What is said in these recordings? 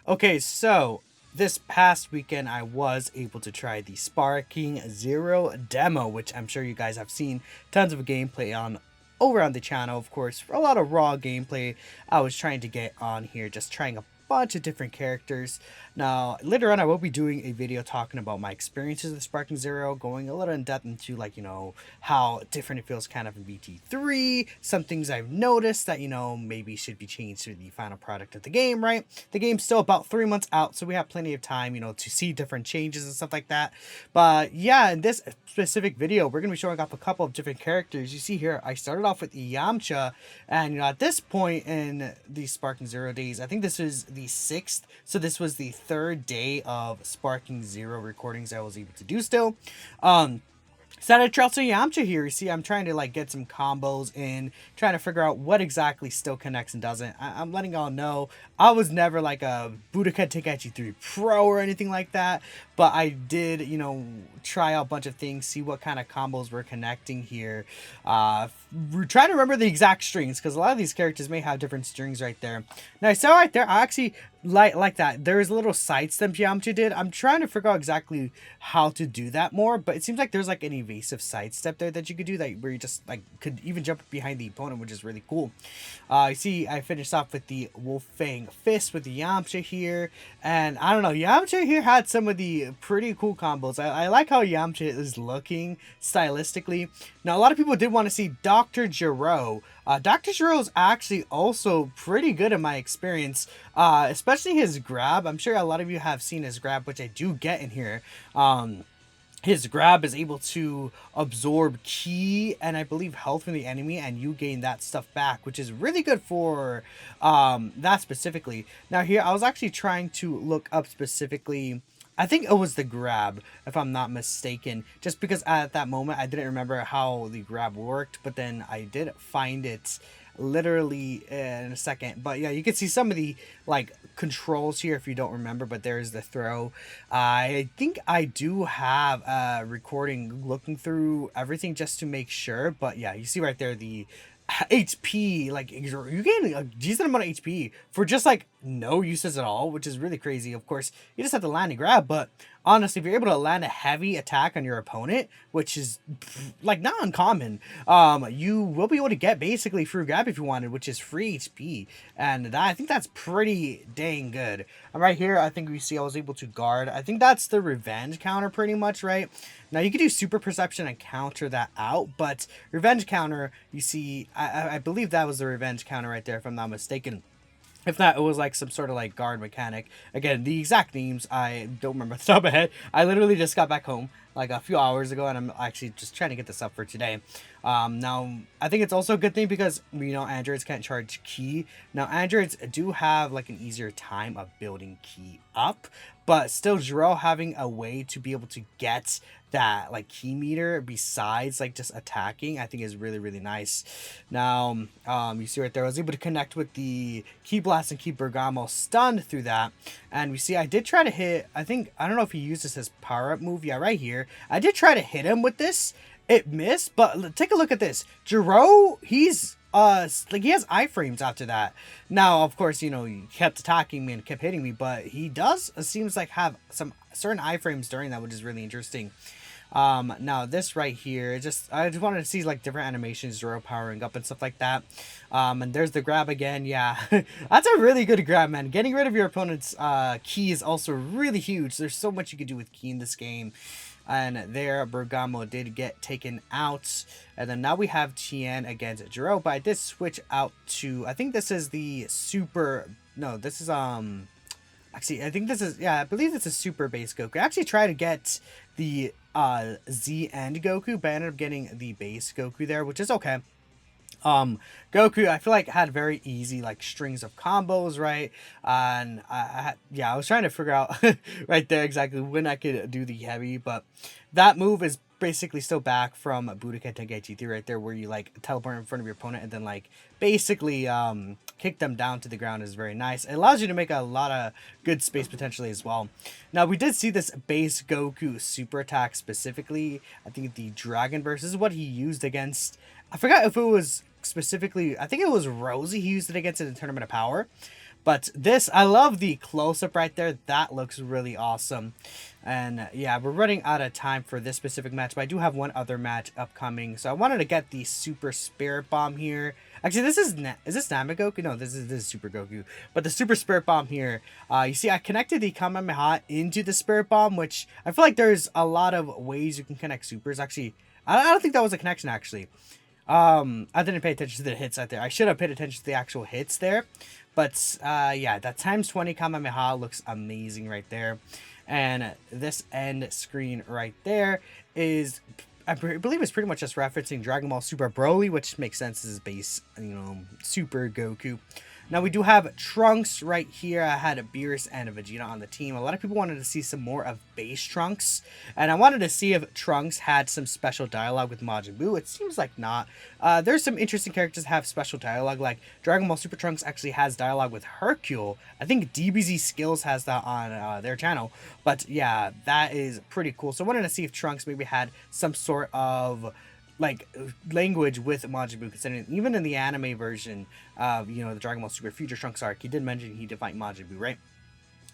Okay, so this past weekend I was able to try the Sparking Zero demo, which I'm sure you guys have seen tons of gameplay on over on the channel. Of course, for a lot of raw gameplay I was trying to get on here, just trying a bunch of different characters. Now, later on I will be doing a video talking about my experiences with Sparking Zero, going a little in depth into like, how different it feels kind of in BT3, some things I've noticed that, maybe should be changed to the final product of the game, right? The game's still about 3 months out, so we have plenty of time, to see different changes and stuff like that. But yeah, in this specific video, we're going to be showing off a couple of different characters. You see here, I started off with Yamcha, and at this point in the Sparking Zero days, I think this is the 6th, so this was the third day of Sparking Zero recordings I was able to do still. Started Chelsea Yamcha here. You see, I'm trying to like get some combos in, trying to figure out what exactly still connects and doesn't. I'm letting y'all know I was never like a Budokai Tenkaichi 3 Pro or anything like that, but I did, try out a bunch of things, see what kind of combos we're connecting here. We're trying to remember the exact strings because a lot of these characters may have different strings right there. Now I saw right there, I actually like that. There is a little sidestep Yamcha did. I'm trying to figure out exactly how to do that more, but it seems like there's like an evasive sidestep there that you could do that where you just like could even jump behind the opponent, which is really cool. You see, I finished off with the Wolf Fang Fist with the Yamcha here, and I don't know, Yamcha here had some of the pretty cool combos. I like how Yamcha is looking stylistically. Now, a lot of people did want to see Dr. Gero. Dr. Gero is actually also pretty good in my experience, especially his grab. I'm sure a lot of you have seen his grab, which I do get in here. His grab is able to absorb ki and I believe health from the enemy, and you gain that stuff back, which is really good for that specifically. Now here, I was actually trying to look up specifically, I think it was the grab, if I'm not mistaken, just because at that moment I didn't remember how the grab worked, but then I did find it literally in a second. But yeah, you can see some of the like controls here if you don't remember, but there's the throw. I think I do have a recording looking through everything just to make sure, but yeah, you see right there the HP, like you gain a decent amount of HP for just like no uses at all, which is really crazy. Of course, you just have to land and grab, but honestly, if you're able to land a heavy attack on your opponent, which is like not uncommon, you will be able to get basically free grab if you wanted, which is free HP, and that, I think that's pretty dang good. And right here, I think we see I was able to guard. I think that's the revenge counter pretty much, right? Now you can do super perception and counter that out, but revenge counter, you see, I believe that was the revenge counter right there, if I'm not mistaken. If not, it was like some sort of like guard mechanic. Again, the exact names I don't remember off the top of my head. I literally just got back home like a few hours ago, and I'm actually just trying to get this up for today. Now, I think it's also a good thing because, androids can't charge ki. Now, androids do have like an easier time of building ki up, but still, Jiro having a way to be able to get that like ki meter besides like just attacking, I think is really, really nice. Now, you see right there, I was able to connect with the Ki Blast and Ki Bergamo stunned through that. And we see I did try to hit, I don't know if he used this as power-up move. Yeah, right here. I did try to hit him with this. It missed, but take a look at this. Jiro, he's like he has iframes after that. Now, of course, he kept attacking me and kept hitting me, but he does, it seems like, have some certain iframes during that, which is really interesting. Now this right here, I just wanted to see like different animations, Zoro powering up and stuff like that. And there's the grab again. Yeah, that's a really good grab, man. Getting rid of your opponent's ki is also really huge. There's so much you can do with ki in this game. And there, Bergamo did get taken out. And then now we have Tien against Jiro, but I did switch out to, I think this is the super, no, this is, actually, I think this is, yeah, I believe this is Super Base Goku. I actually tried to get the Z End Goku, but I ended up getting the base Goku there, which is okay. Goku, I feel like had very easy like strings of combos, right? And I was trying to figure out right there exactly when I could do the heavy, but that move is basically still back from Budokai Tenkaichi 3 right there, where you like teleport in front of your opponent and then like basically kick them down to the ground is very nice. It allows you to make a lot of good space potentially as well. Now we did see this base Goku super attack specifically. I think the Dragon Burst, this is what he used against, I forgot if it was specifically, I think it was Rosie he used it against in the Tournament of Power. But this, I love the close-up right there. That looks really awesome. And yeah, we're running out of time for this specific match, but I do have one other match upcoming. So I wanted to get the Super Spirit Bomb here. Actually, this is this Namagoku? No, this is Super Goku. But the Super Spirit Bomb here, you see, I connected the Kamehameha into the Spirit Bomb, which I feel like there's a lot of ways you can connect supers. Actually, I don't think that was a connection, actually. I didn't pay attention to the hits out there. I should have paid attention to the actual hits there. But yeah, that times 20 Kamehameha looks amazing right there. And this end screen right there is, I believe it's pretty much just referencing Dragon Ball Super Broly, which makes sense as base, Super Goku. Now we do have Trunks right here. I had a Beerus and a Vegeta on the team. A lot of people wanted to see some more of base Trunks, and I wanted to see if Trunks had some special dialogue with Majin Buu. It seems like not. There's some interesting characters that have special dialogue, like Dragon Ball Super Trunks actually has dialogue with Hercule. I think DBZ Skills has that on their channel, but yeah, that is pretty cool. So I wanted to see if Trunks maybe had some sort of like language with Majin Buu, considering even in the anime version of the Dragon Ball Super Future Trunks arc, he did mention he did fight Majin Buu, right?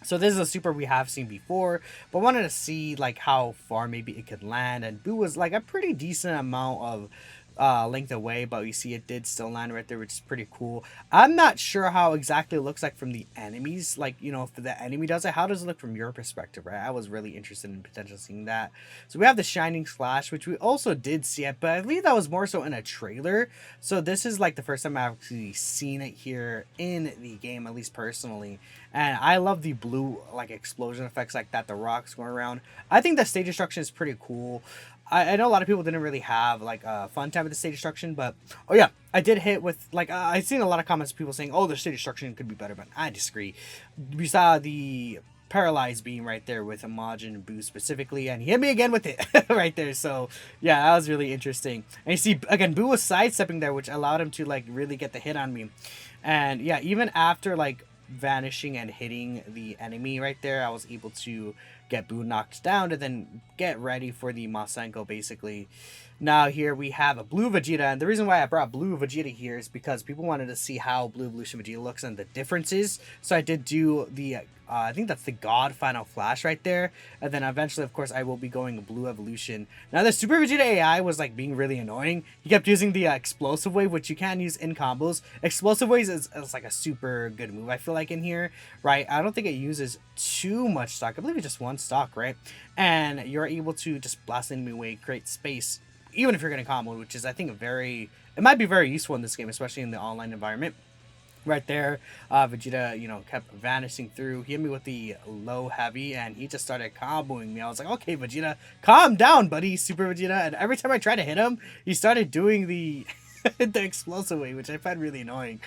So this is a super we have seen before, but wanted to see like how far maybe it could land. And Buu was like a pretty decent amount of length away, but you see it did still land right there, which is pretty cool. I'm not sure how exactly it looks like from the enemies, like if the enemy does it, how does it look from your perspective, right? I was really interested in potentially seeing that. So we have the Shining Slash, which we also did see it, but I believe that was more so in a trailer. So this is like the first time I've actually seen it here in the game, at least personally. And I love the blue like explosion effects like that, the rocks going around. I think the stage destruction is pretty cool. I know a lot of people didn't really have like a fun time with the stage destruction, but oh yeah, I did hit with like I've seen a lot of comments of people saying, oh, the stage destruction could be better, but I disagree. We saw the paralyzed beam right there with Majin Buu specifically, and he hit me again with it right there. So yeah, that was really interesting. And you see again, Buu was sidestepping there, which allowed him to like really get the hit on me. And yeah, even after like vanishing and hitting the enemy right there, I was able to get Buu knocked down to then get ready for the Masenko basically. Now here we have a blue Vegeta, and the reason why I brought blue Vegeta here is because people wanted to see how blue evolution Vegeta looks and the differences. So I did do the I think that's the God Final Flash right there, and then eventually of course I will be going blue evolution. Now the Super Vegeta AI was like being really annoying. He kept using the explosive wave, which you can use in combos. Explosive waves is like a super good move I feel like in here, right? I don't think it uses too much stock. I believe it's just one stock, right? And you're able to just blast the enemy away, create space, even if you're getting combo, which is I think it might be very useful in this game, especially in the online environment. Right there, Vegeta, kept vanishing through. He hit me with the low heavy, and he just started comboing me. I was like, okay, Vegeta, calm down, buddy, Super Vegeta. And every time I tried to hit him, he started doing the the explosive way, which I find really annoying.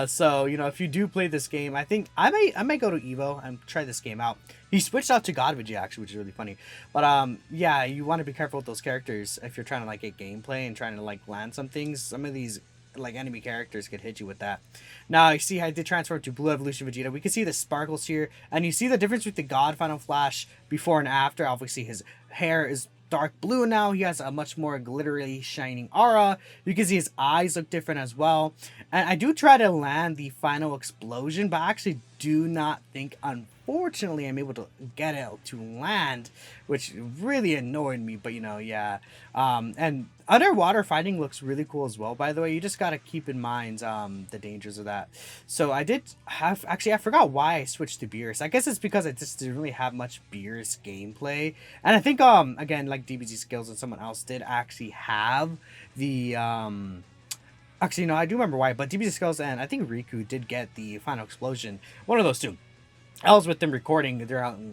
So if you do play this game, I think I might go to Evo and try this game out. He switched out to God Vegeta actually, which is really funny. But yeah, you want to be careful with those characters if you're trying to like get gameplay and trying to like land some things. Some of these like enemy characters could hit you with that. Now you see how I did transfer to Blue Evolution Vegeta. We can see the sparkles here, and you see the difference with the God Final Flash before and after. Obviously his hair is dark blue now. He has a much more glittery shining aura. You can see his eyes look different as well. And I do try to land the final explosion, but I actually do not think, unfortunately, I'm able to get it to land, which really annoyed me. But yeah. And underwater fighting looks really cool as well, by the way. You just got to keep in mind the dangers of that. So I forgot why I switched to Beerus. I guess it's because I just didn't really have much Beerus gameplay. And I think again, like DBZ Skills and someone else did actually have the actually no, I do remember why, but DBZ Skills and I think Riku did get the final explosion. One of those two. I was with them recording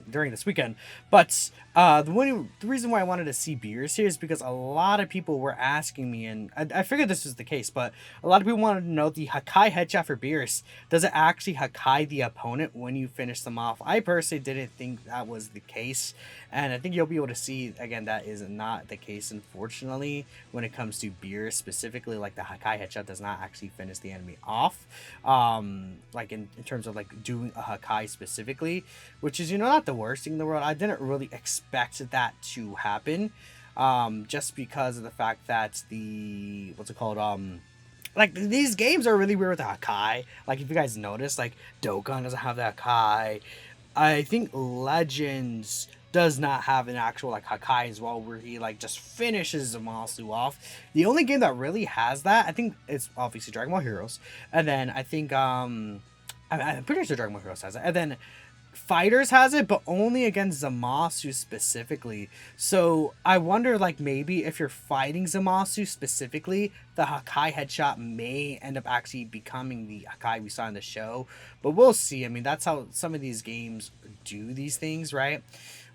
during this weekend, but the reason why I wanted to see Beerus here is because a lot of people were asking me, and I figured this was the case, but a lot of people wanted to know the Hakai headshot for Beerus. Does it actually Hakai the opponent when you finish them off? I personally didn't think that was the case, and I think you'll be able to see, again, that is not the case, unfortunately, when it comes to Beerus specifically. Like, the Hakai headshot does not actually finish the enemy off, like in terms of like doing a Hakai specifically, which is not the worst thing in the world. I didn't really expect that to happen, just because of the fact that the like these games are really weird with the Hakai. Like if you guys notice, like Dokkan doesn't have the Hakai. I think Legends does not have an actual like Hakai as well, where he like just finishes Zamasu off. The only game that really has that, I think, it's obviously Dragon Ball Heroes, and then I think I'm pretty sure Dragon Ball Heroes has it, and then Fighters has it, but only against Zamasu specifically. So I wonder, like, maybe if you're fighting Zamasu specifically, the Hakai headshot may end up actually becoming the Hakai we saw in the show. But we'll see. I mean, that's how some of these games do these things, right?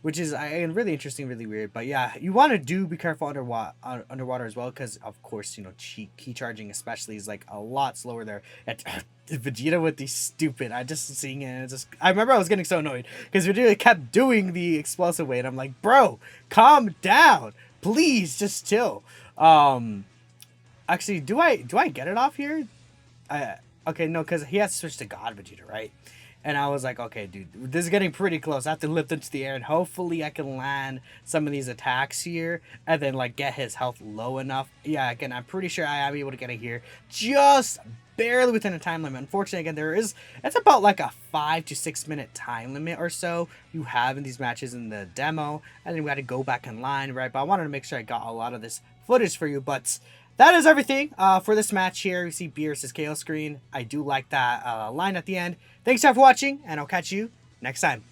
Which is really interesting, really weird. But yeah, you want to be careful underwater as well, because of course, you know, key charging especially is like a lot slower there. And Vegeta with the stupid, I just seeing it, and just I remember I was getting so annoyed because Vegeta kept doing the explosive way, and I'm like, bro, calm down, please, just chill. Actually, do I get it off here? Okay, no, because he has to switch to God Vegeta, right? And I was like, okay, dude, this is getting pretty close. I have to lift into the air, and hopefully I can land some of these attacks here, and then like get his health low enough. Yeah, again, I'm pretty sure I am able to get it here, just barely within a time limit. Unfortunately, again, it's about like a 5 to 6 minute time limit or so you have in these matches in the demo, and then we got to go back in line, right? But I wanted to make sure I got a lot of this footage for you, but that is everything for this match here. You see Beerus' KO screen. I do like that line at the end. Thanks for watching, and I'll catch you next time.